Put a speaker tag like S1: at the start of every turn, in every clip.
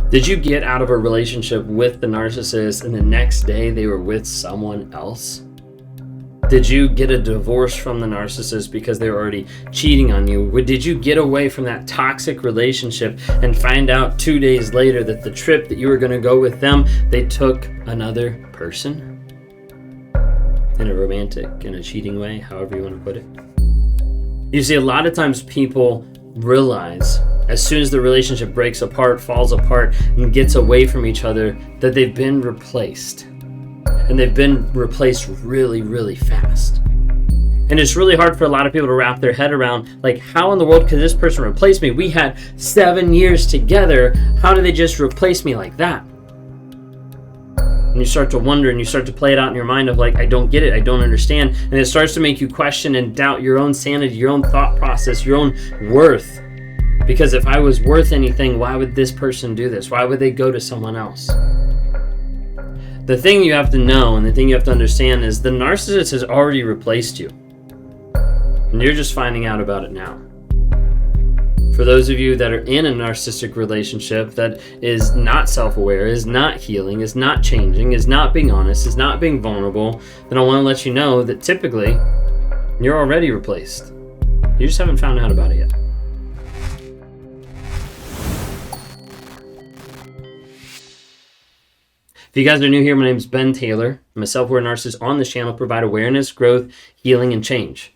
S1: Did you get out of a relationship with the narcissist and the next day they were with someone else? Did you get a divorce from the narcissist because they were already cheating on you? Did you get away from that toxic relationship and find out 2 days later that the trip that you were going to go with them, they took another person? In a romantic, in a cheating way, however you want to put it. You see, a lot of times people realize as soon as the relationship breaks apart, falls apart, and gets away from each other, that they've been replaced. And they've been replaced really, really fast. And it's really hard for a lot of people to wrap their head around, like, how in the world could this person replace me? We had 7 years together. How did they just replace me like that? And you start to wonder and you start to play it out in your mind of like, I don't get it, I don't understand. And it starts to make you question and doubt your own sanity, your own thought process, your own worth. Because if I was worth anything, why would this person do this? Why would they go to someone else? The thing you have to know and the thing you have to understand is the narcissist has already replaced you. And you're just finding out about it now. For those of you that are in a narcissistic relationship that is not self-aware, is not healing, is not changing, is not being honest, is not being vulnerable, then I want to let you know that typically you're already replaced. You just haven't found out about it yet. If you guys are new here, my name is Ben Taylor. I'm a self-aware narcissist on this channel to provide awareness, growth, healing, and change.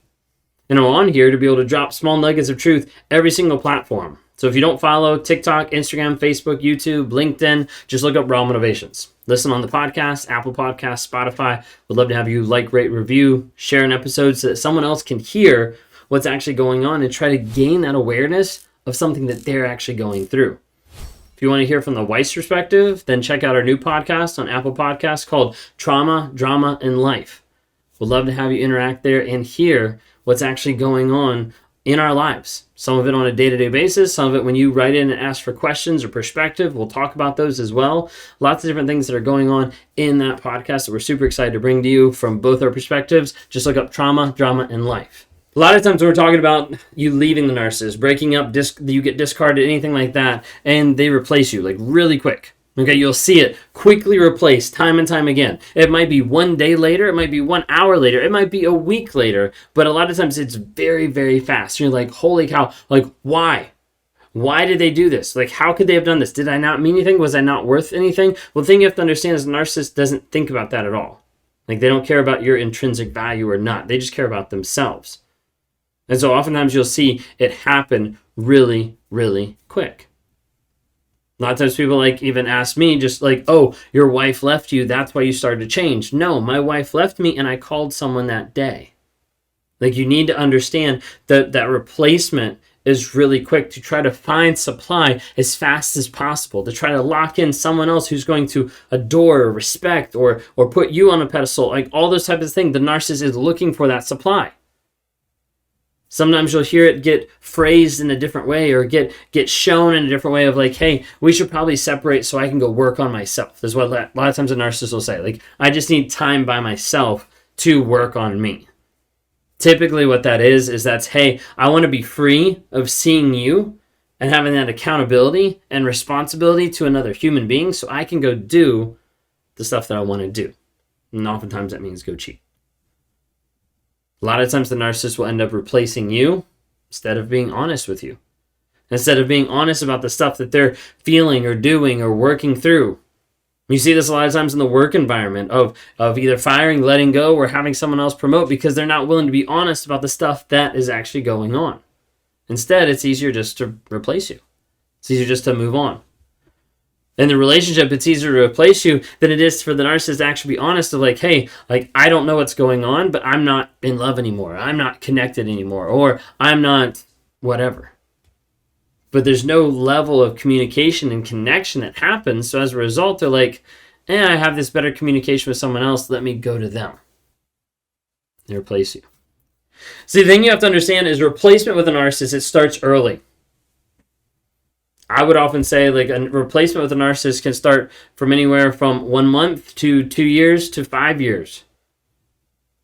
S1: And I'm on here to be able to drop small nuggets of truth every single platform. So if you don't follow TikTok, Instagram, Facebook, YouTube, LinkedIn, just look up Raw Motivations. Listen on the podcast, Apple Podcasts, Spotify. We'd love to have you like, rate, review, share an episode so that someone else can hear what's actually going on and try to gain that awareness of something that they're actually going through. If you want to hear from the wife's perspective, then check out our new podcast on Apple Podcasts called Trauma, Drama, and Life. We'd love to have you interact there and hear what's actually going on in our lives. Some of it on a day-to-day basis, some of it when you write in and ask for questions or perspective. We'll talk about those as well. Lots of different things that are going on in that podcast that we're super excited to bring to you from both our perspectives. Just look up Trauma, Drama, and Life. A lot of times when we're talking about you leaving the narcissist, breaking up, you get discarded, anything like that, and they replace you like really quick. Okay, you'll see it quickly replaced time and time again. It might be 1 day later, it might be 1 hour later, it might be a week later, but a lot of times it's very, very fast. You're like, holy cow, like why? Why did they do this? Like, how could they have done this? Did I not mean anything? Was I not worth anything? Well, the thing you have to understand is the narcissist doesn't think about that at all. Like, they don't care about your intrinsic value or not. They just care about themselves. And so oftentimes you'll see it happen really, really quick. A lot of times people like even ask me just like, oh, your wife left you, that's why you started to change. No, my wife left me and I called someone that day. Like, you need to understand that that replacement is really quick to try to find supply as fast as possible, to try to lock in someone else who's going to adore or respect or put you on a pedestal, like all those types of things. The narcissist is looking for that supply. Sometimes you'll hear it get phrased in a different way or get shown in a different way of like, hey, we should probably separate so I can go work on myself. That's what a lot of times a narcissist will say. Like, I just need time by myself to work on me. Typically what that is that's, hey, I want to be free of seeing you and having that accountability and responsibility to another human being so I can go do the stuff that I want to do. And oftentimes that means go cheat. A lot of times the narcissist will end up replacing you instead of being honest with you. Instead of being honest about the stuff that they're feeling or doing or working through. You see this a lot of times in the work environment of either firing, letting go, or having someone else promote because they're not willing to be honest about the stuff that is actually going on. Instead, it's easier just to replace you. It's easier just to move on. In the relationship, it's easier to replace you than it is for the narcissist to actually be honest of like, hey, like, I don't know what's going on, but I'm not in love anymore. I'm not connected anymore, or I'm not whatever. But there's no level of communication and connection that happens. So as a result, they're like, I have this better communication with someone else. Let me go to them. They replace you. See, the thing you have to understand is replacement with a narcissist, it starts early. I would often say like a replacement with a narcissist can start from anywhere from 1 month to 2 years to 5 years.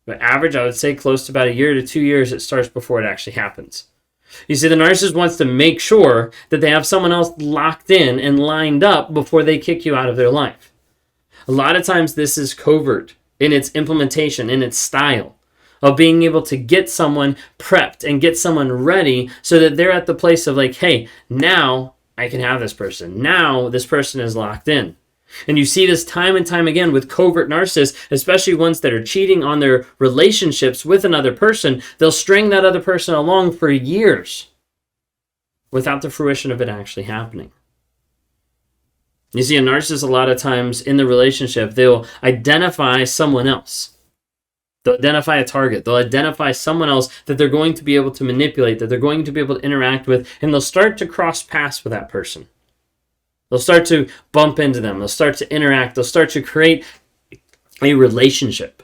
S1: But average, I would say close to about 1 year to 2 years, it starts before it actually happens. You see, the narcissist wants to make sure that they have someone else locked in and lined up before they kick you out of their life. A lot of times this is covert in its implementation, in its style of being able to get someone prepped and get someone ready so that they're at the place of like, hey, now I can have this person. Now this person is locked in. And you see this time and time again with covert narcissists, especially ones that are cheating on their relationships with another person. They'll string that other person along for years without the fruition of it actually happening. You see, a narcissist, a lot of times in the relationship, they'll identify someone else. They'll identify a target. They'll identify someone else that they're going to be able to manipulate, that they're going to be able to interact with, and they'll start to cross paths with that person. They'll start to bump into them. They'll start to interact. They'll start to create a relationship.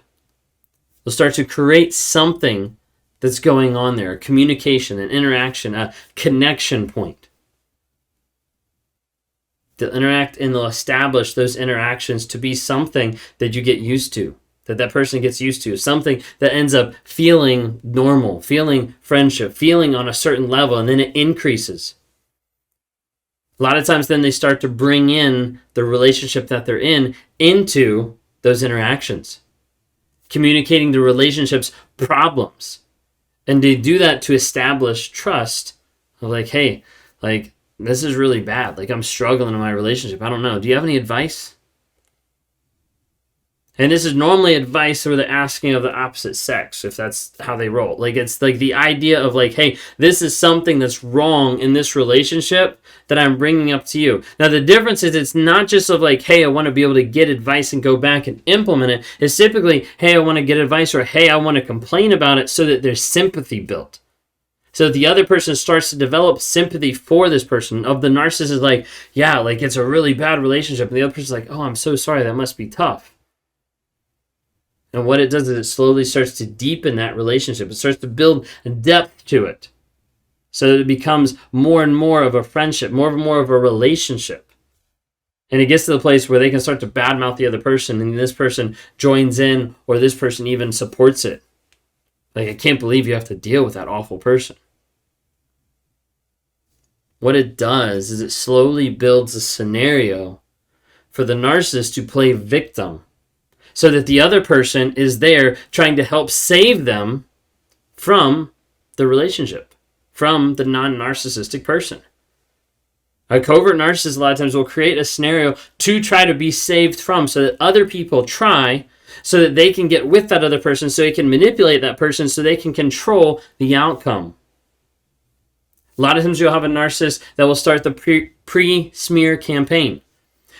S1: They'll start to create something that's going on there, a communication, an interaction, a connection point. They'll interact and they'll establish those interactions to be something that you get used to, that person gets used to, something that ends up feeling normal, feeling friendship, feeling on a certain level, and then it increases. A lot of times then they start to bring in the relationship that they're in into those interactions, communicating the relationship's problems. And they do that to establish trust of like, hey, like, this is really bad. Like, I'm struggling in my relationship. I don't know. Do you have any advice? And this is normally advice where they're asking of the opposite sex, if that's how they roll. Like, it's like the idea of like, hey, this is something that's wrong in this relationship that I'm bringing up to you. Now, the difference is it's not just of like, hey, I want to be able to get advice and go back and implement it. It's typically, hey, I want to get advice, or hey, I want to complain about it so that there's sympathy built. So the other person starts to develop sympathy for this person. Of the narcissist is like, yeah, like it's a really bad relationship. And the other person's like, oh, I'm so sorry. That must be tough. And what it does is it slowly starts to deepen that relationship. It starts to build a depth to it. So that it becomes more and more of a friendship, more and more of a relationship. And it gets to the place where they can start to badmouth the other person, and this person joins in, or this person even supports it. Like, I can't believe you have to deal with that awful person. What it does is it slowly builds a scenario for the narcissist to play victim, so that the other person is there trying to help save them from the relationship, from the non-narcissistic person. A covert narcissist a lot of times will create a scenario to try to be saved from, so that other people try, so that they can get with that other person, so they can manipulate that person, so they can control the outcome. A lot of times you'll have a narcissist that will start the pre-smear campaign,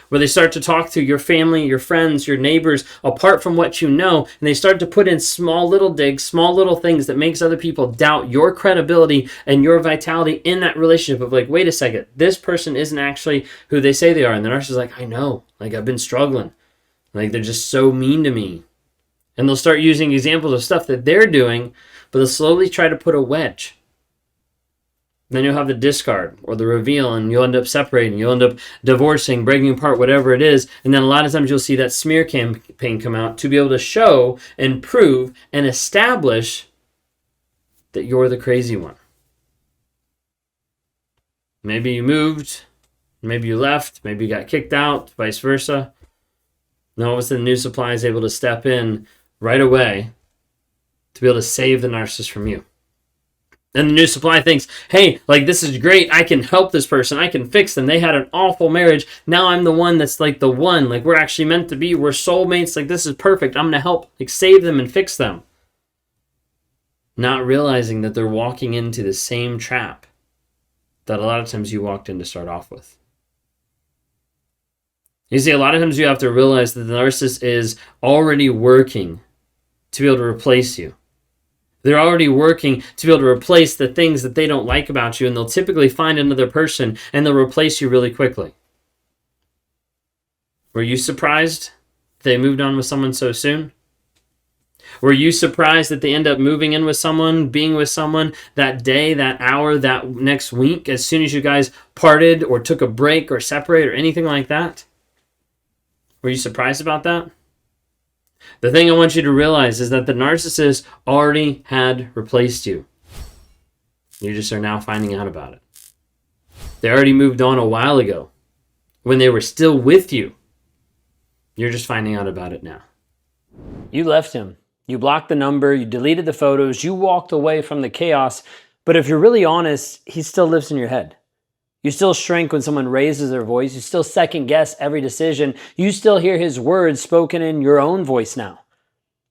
S1: where they start to talk to your family, your friends, your neighbors, apart from what you know, and they start to put in small little digs, small little things that makes other people doubt your credibility and your vitality in that relationship of like, wait a second, this person isn't actually who they say they are. And the narcissist is like, I know, like I've been struggling. Like they're just so mean to me. And they'll start using examples of stuff that they're doing, but they'll slowly try to put a wedge. Then you'll have the discard or the reveal, and you'll end up separating. You'll end up divorcing, breaking apart, whatever it is. And then a lot of times you'll see that smear campaign come out to be able to show and prove and establish that you're the crazy one. Maybe you moved, maybe you left, maybe you got kicked out, vice versa. Now all of a sudden, New Supply is able to step in right away to be able to save the narcissist from you. And the New Supply thinks, hey, like this is great. I can help this person. I can fix them. They had an awful marriage. Now I'm the one that's like the one. Like we're actually meant to be. We're soulmates. Like this is perfect. I'm going to help like save them and fix them. Not realizing that they're walking into the same trap that a lot of times you walked in to start off with. You see, a lot of times you have to realize that the narcissist is already working to be able to replace you. They're already working to be able to replace the things that they don't like about you, and they'll typically find another person and they'll replace you really quickly. Were you surprised they moved on with someone so soon? Were you surprised that they end up moving in with someone, being with someone that day, that hour, that next week, as soon as you guys parted or took a break or separated or anything like that? Were you surprised about that? The thing I want you to realize is that the narcissist already had replaced you. You just are now finding out about it. They already moved on a while ago when they were still with you. You're just finding out about it now. You left him. You blocked the number. You deleted the photos. You walked away from the chaos. But if you're really honest, he still lives in your head. You still shrink when someone raises their voice. You still second guess every decision. You still hear his words spoken in your own voice now.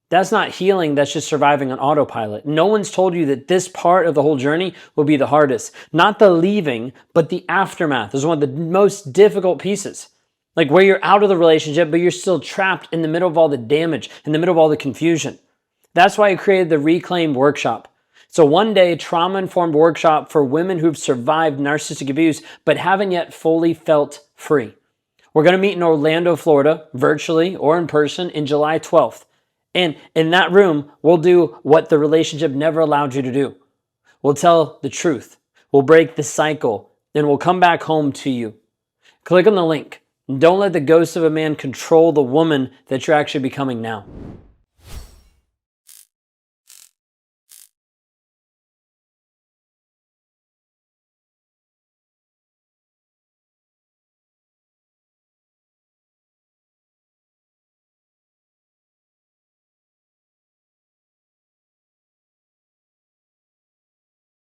S1: That's not healing. That's just surviving on autopilot. No one's told you that this part of the whole journey will be the hardest. Not the leaving, but the aftermath is one of the most difficult pieces. Like where you're out of the relationship, but you're still trapped in the middle of all the damage, in the middle of all the confusion. That's why I created the Reclaim Workshop. It's a one-day trauma-informed workshop for women who've survived narcissistic abuse, but haven't yet fully felt free. We're going to meet in Orlando, Florida, virtually or in person, in July 12th. And in that room, we'll do what the relationship never allowed you to do. We'll tell the truth. We'll break the cycle. And we'll come back home to you. Click on the link. Don't let the ghost of a man control the woman that you're actually becoming now.